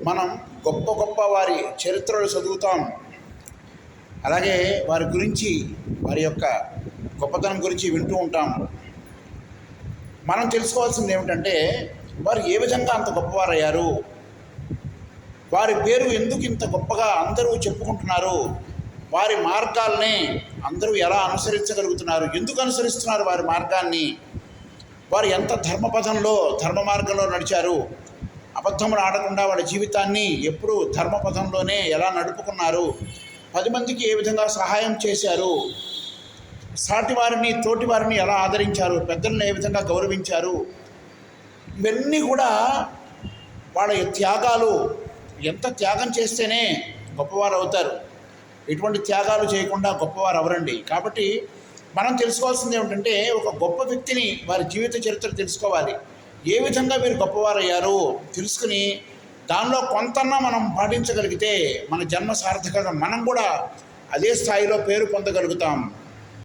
మనం గొప్ప గొప్ప వారి చరిత్రలు చదువుతాం. అలాగే వారి గురించి, వారి యొక్క గొప్పతనం గురించి వింటూ ఉంటాం. మనం తెలుసుకోవాల్సింది ఏమిటంటే వారు ఏ విధంగా అంత గొప్పవారయ్యారు, వారి పేరు ఎందుకు ఇంత గొప్పగా అందరూ చెప్పుకుంటున్నారు, వారి మార్గాల్ని అందరూ ఎలా అనుసరించగలుగుతున్నారు, ఎందుకు అనుసరిస్తున్నారు వారి మార్గాన్ని, వారు ఎంత ధర్మ మార్గంలో నడిచారు, అబద్ధములు ఆడకుండా వాళ్ళ జీవితాన్ని ఎప్పుడూ ధర్మపథంలోనే ఎలా నడుపుకున్నారు, 10 మందికి ఏ విధంగా సహాయం చేశారు, సాటి వారిని తోటి వారిని ఎలా ఆదరించారు, పెద్దలను ఏ విధంగా గౌరవించారు, ఇవన్నీ కూడా వాళ్ళ త్యాగాలు. ఎంత త్యాగం చేస్తేనే గొప్పవారు అవుతారు. ఎటువంటి త్యాగాలు చేయకుండా గొప్పవారు అవరండి. కాబట్టి మనం తెలుసుకోవాల్సింది ఏమిటంటే ఒక గొప్ప వ్యక్తిని వారి జీవిత చరిత్ర తెలుసుకోవాలి. ఏ విధంగా వీరు గొప్పవారయ్యారు తెలుసుకుని దానిలో కొంతన్నా మనం పాటించగలిగితే మన జన్మ సార్థకత, మనం కూడా అదే స్థాయిలో పేరు పొందగలుగుతాం.